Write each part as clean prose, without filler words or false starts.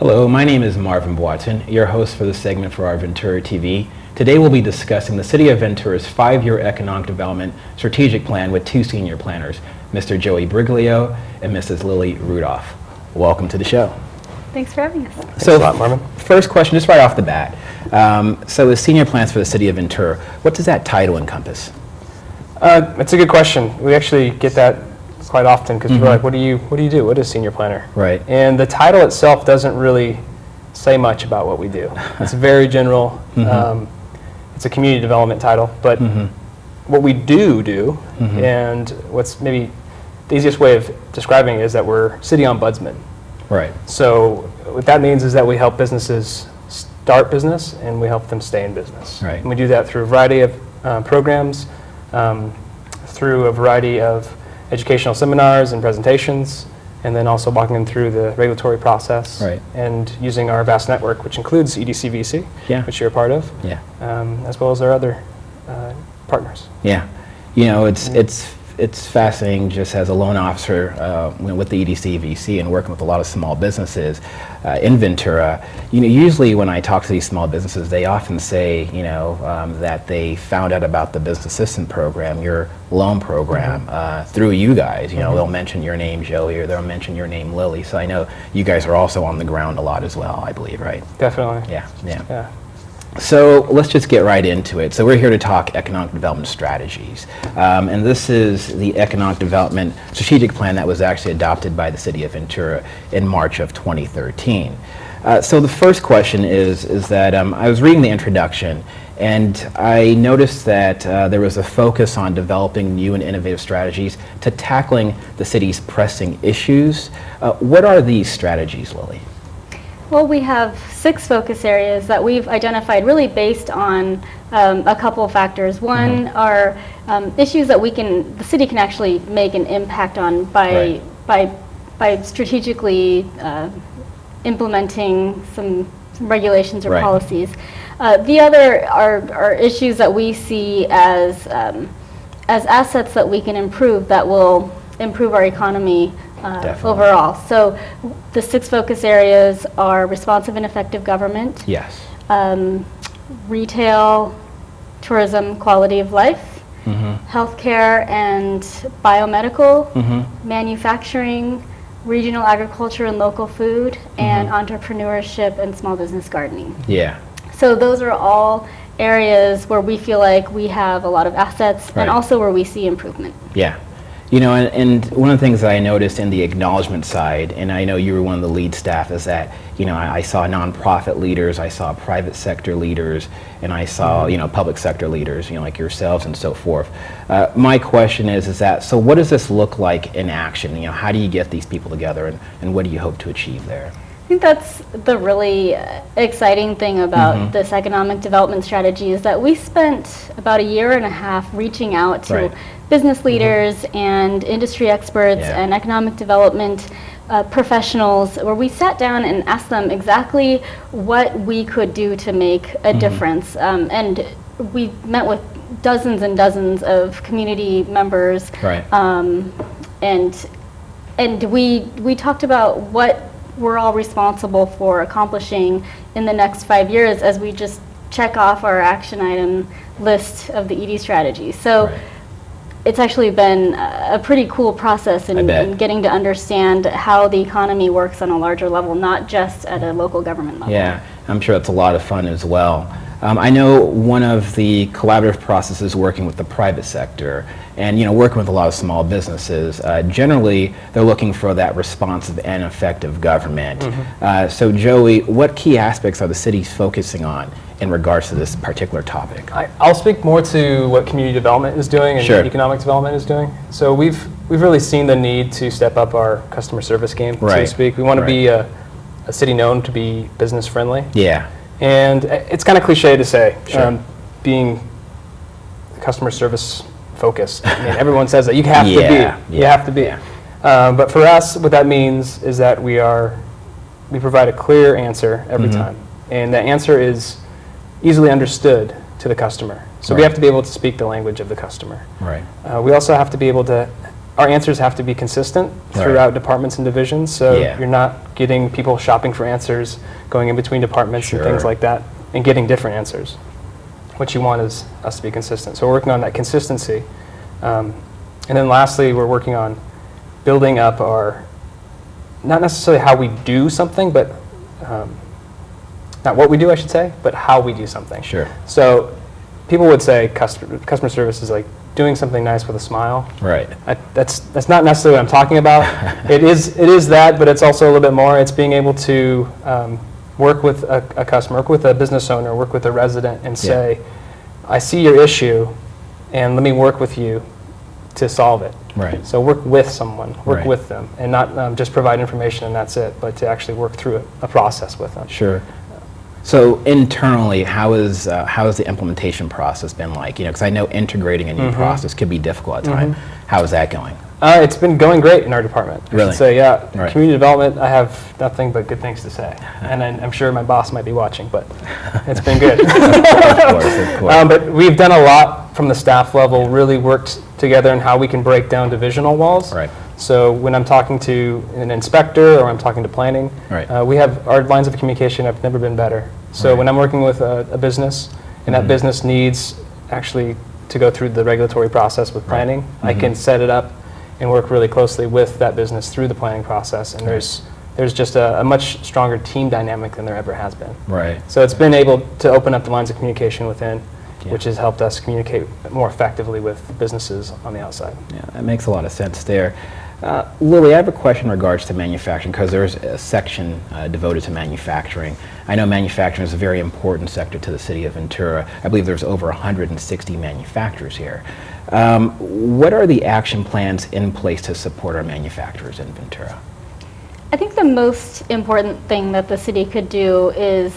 Hello, my name is Marvin Boateng, your host for the segment for Our Ventura TV. Today we'll be discussing the City of Ventura's 5-year economic development strategic plan with two senior planners, Mr. Joey Briglio and Mrs. Lilly Rudolph. Welcome to the show. Thanks for having us. So, Thanks a lot, Marvin. First question, just right off the bat. So as senior plans for the City of Ventura, what does that title encompass? It's a good question. We actually get that quite often because people are like, what do you do? What is senior planner? Right. And the title itself doesn't really say much about what we do. It's very general. It's a community development title, but what we do, and what's maybe the easiest way of describing it is that we're city ombudsman. Right. So what that means is that we help businesses start business and we help them stay in business. Right. And we do that through a variety of programs, through a variety of educational seminars and presentations, and then also walking them through the regulatory process, Right. and using our vast network, which includes EDC-VC, Yeah. which you're a part of, Yeah. as well as our other partners. Yeah. You know, it's fascinating just as a loan officer with the EDC-VC and working with a lot of small businesses in Ventura. You know, usually when I talk to these small businesses, they often say, you know, that they found out about the business assistant program, your loan program, through you guys. You know, they'll mention your name, Joey, or they'll mention your name, Lily. So I know you guys are also on the ground a lot as well, I believe, right? Definitely. Yeah. So let's just get right into it. So we're here to talk economic development strategies. And this is the economic development strategic plan that was actually adopted by the City of Ventura in March of 2013. So the first question is that I was reading the introduction and I noticed that there was a focus on developing new and innovative strategies to tackling the city's pressing issues. What are these strategies, Lily? Well, we have 6 focus areas that we've identified really based on a couple of factors. One are issues that the city can actually make an impact on by strategically implementing some regulations or policies. The other are issues that we see as assets that we can improve that will improve our economy overall. So the 6 focus areas are responsive and effective government, Yes. retail, tourism, quality of life, healthcare and biomedical, manufacturing, regional agriculture and local food, and entrepreneurship and small business gardening. Yeah. So those are all areas where we feel like we have a lot of assets and also where we see improvement. Yeah. You know, and one of the things that I noticed in the acknowledgement side, and I know you were one of the lead staff, is that, you know, I saw nonprofit leaders, I saw private sector leaders, and I saw, you know, public sector leaders, you know, like yourselves and so forth. My question is that, so what does this look like in action? You know, how do you get these people together, and what do you hope to achieve there? I think that's the really exciting thing about this economic development strategy is that we spent about 1.5 years reaching out to business leaders and industry experts and economic development professionals, where we sat down and asked them exactly what we could do to make a difference. And we met with dozens and dozens of community members, and we talked about what we're all responsible for accomplishing in the next 5 years as we just check off our action item list of the ED strategy. So it's actually been a pretty cool process in getting to understand how the economy works on a larger level, not just at a local government level. Yeah, I'm sure that's a lot of fun as well. I know one of the collaborative processes working with the private sector and, you know, working with a lot of small businesses, generally they're looking for that responsive and effective government. So Joey, what key aspects are the cities focusing on in regards to this particular topic? I'll speak more to what community development is doing and economic development is doing. So we've really seen the need to step up our customer service game, so to speak. We want to be a city known to be business friendly. Yeah. And it's kind of cliche to say, being customer service focused. I mean, everyone says that you have to be. You have to be. But for us, what that means is that we provide a clear answer every time, and that answer is easily understood to the customer. So we have to be able to speak the language of the customer. Right. We also have to be able to our answers have to be consistent throughout departments and divisions, so you're not getting people shopping for answers, going in between departments and things like that, and getting different answers. What you want is us to be consistent. So we're working on that consistency. And then lastly, we're working on building up our, not necessarily how we do something, but not what we do, I should say, but how we do something. Sure. So people would say customer service is like doing something nice with a smile. Right. That's not necessarily what I'm talking about. It is that, but it's also a little bit more. It's being able to work with a customer, work with a business owner, work with a resident, and say, I see your issue, and let me work with you to solve it. Right. So work with someone, work with them, and not just provide information and that's it, but to actually work through a process with them. Sure. So internally, how has the implementation process been like? Because I know integrating a new process could be difficult at times. How is that going? It's been going great in our department. Really? So community development, I have nothing but good things to say. And I'm sure my boss might be watching, but it's been good. Of course. But we've done a lot from the staff level, really worked together on how we can break down divisional walls. Right. So when I'm talking to an inspector or I'm talking to planning, we have our lines of communication have never been better. So when I'm working with a business and that business needs actually to go through the regulatory process with planning, I can set it up and work really closely with that business through the planning process. And there's just a much stronger team dynamic than there ever has been. Right. So it's been able to open up the lines of communication within, which has helped us communicate more effectively with businesses on the outside. Yeah, that makes a lot of sense there. Lily, I have a question in regards to manufacturing, because there's a section devoted to manufacturing. I know manufacturing is a very important sector to the City of Ventura. I believe there's over 160 manufacturers here. What are the action plans in place to support our manufacturers in Ventura? I think the most important thing that the city could do is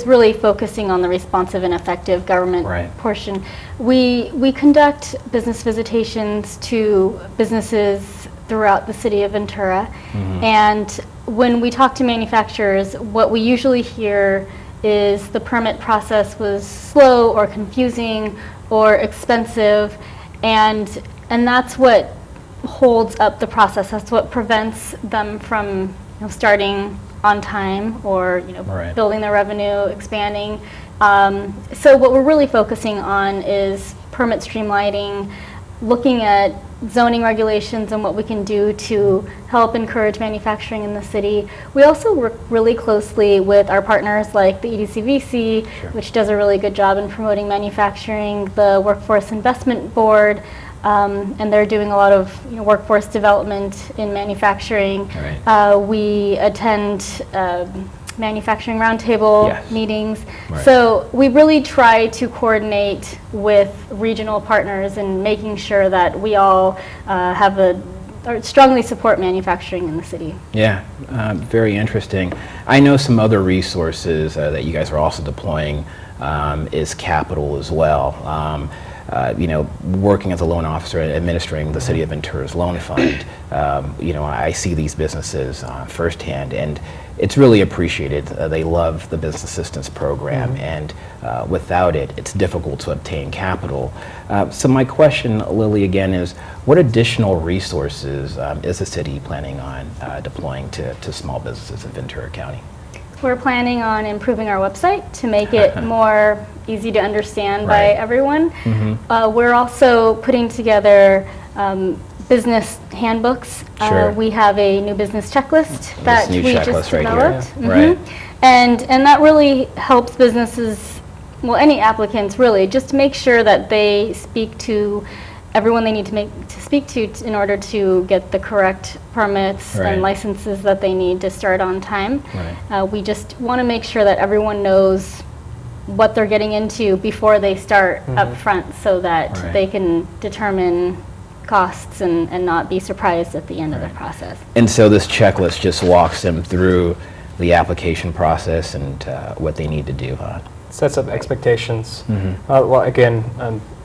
really focusing on the responsive and effective government portion. We conduct business visitations to businesses throughout the City of Ventura, and when we talk to manufacturers, what we usually hear is the permit process was slow or confusing or expensive, and that's what holds up the process. That's what prevents them from starting on time or building their revenue, expanding. So what we're really focusing on is permit streamlining, looking at zoning regulations and what we can do to help encourage manufacturing in the city. We also work really closely with our partners like the EDC-VC, which does a really good job in promoting manufacturing, the Workforce Investment Board, and they're doing a lot of workforce development in manufacturing. We attend manufacturing roundtable meetings. So we really try to coordinate with regional partners and making sure that we all strongly support manufacturing in the city. Yeah, very interesting. I know some other resources that you guys are also deploying is capital as well. Working as a loan officer and administering the City of Ventura's loan fund, I see these businesses firsthand, and it's really appreciated. They love the business assistance program, and without it, it's difficult to obtain capital. So my question, Lily, again is, what additional resources is the city planning on deploying to small businesses in Ventura County? We're planning on improving our website to make it more easy to understand by everyone. We're also putting together business handbooks. We have a new business checklist that we just developed. And that really helps businesses, well, any applicants really, just make sure that they speak to everyone they need to speak to in order to get the correct permits and licenses that they need to start on time. We just want to make sure that everyone knows what they're getting into before they start up front, so that they can determine costs and not be surprised at the end of the process. And so this checklist just walks them through the application process and what they need to do, Sets up expectations. Well, again,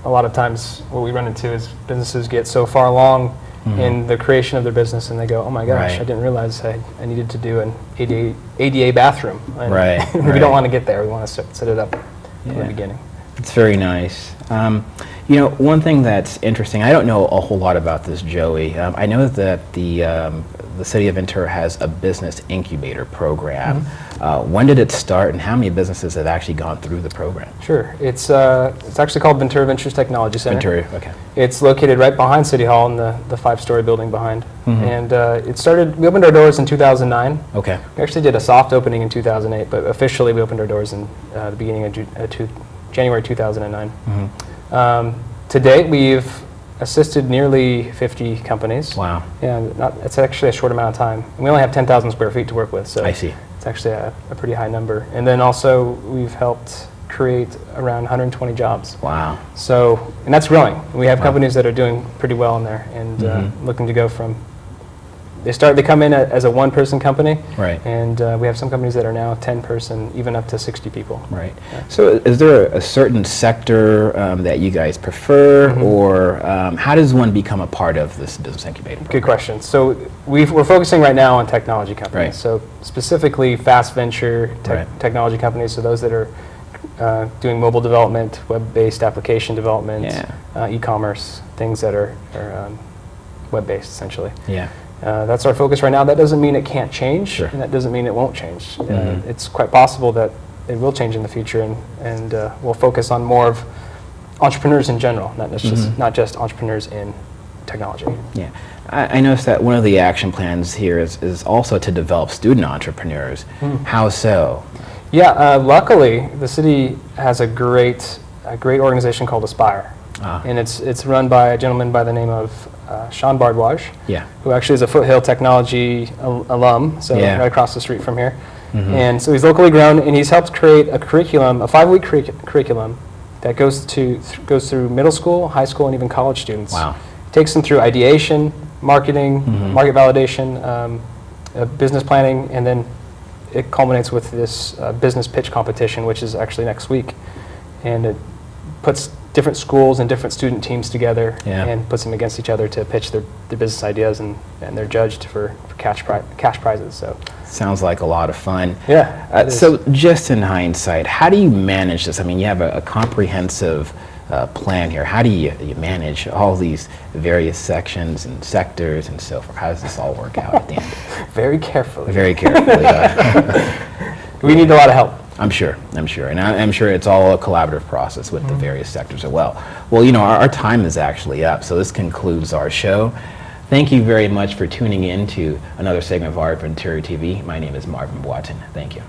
a lot of times what we run into is businesses get so far along in the creation of their business and they go, oh my gosh, I didn't realize I needed to do an ADA bathroom. And we don't want to get there. We want to set it up from the beginning. It's very nice. You know, one thing that's interesting, I don't know a whole lot about this, Joey. I know that the City of Ventura has a business incubator program. When did it start, and how many businesses have actually gone through the program? Sure. It's actually called Ventura Ventures Technology Center. Ventura, okay. It's located right behind City Hall in the 5-story building behind. And we opened our doors in 2009. Okay. We actually did a soft opening in 2008, but officially we opened our doors in the beginning of January 2009. To date, we've assisted nearly 50 companies. Wow. Yeah, it's actually a short amount of time. And we only have 10,000 square feet to work with, so I see. it's actually a pretty high number. And then also, we've helped create around 120 jobs. Wow. So, and that's growing. We have companies that are doing pretty well in there and looking to go from, they come in as a one-person company, Right. and we have some companies that are now 10-person, even up to 60 people. Right. Yeah. So is there a certain sector that you guys prefer, or how does one become a part of this business incubator program? Good question. So we're focusing right now on technology companies. Right. So specifically fast venture technology companies, so those that are doing mobile development, web-based application development, e-commerce, things that are web-based essentially. Yeah. That's our focus right now. That doesn't mean it can't change, Sure. and that doesn't mean it won't change. It's quite possible that it will change in the future, and we'll focus on more of entrepreneurs in general, not just entrepreneurs in technology. Yeah. I noticed that one of the action plans here is also to develop student entrepreneurs. How so? Yeah, luckily the city has a great organization called Aspire, and it's run by a gentleman by the name of Sean Bardwaj, who actually is a Foothill Technology alum, so right across the street from here. And so he's locally grown, and he's helped create a curriculum, a 5-week curriculum that goes through middle school, high school, and even college students. Wow. Takes them through ideation, marketing, market validation, business planning, and then it culminates with this business pitch competition, which is actually next week. And it puts different schools and different student teams together and puts them against each other to pitch their business ideas, and they're judged for cash prizes. So sounds like a lot of fun. Yeah. So just in hindsight, how do you manage this? I mean, you have a comprehensive plan here. How do you manage all these various sections and sectors and so forth? How does this all work out at the end? Very carefully. Very carefully. We need a lot of help. I'm sure, and I'm sure it's all a collaborative process with the various sectors as well. Well, you know, our time is actually up, so this concludes our show. Thank you very much for tuning in to another segment of Our Ventura TV. My name is Marvin Boateng. Thank you.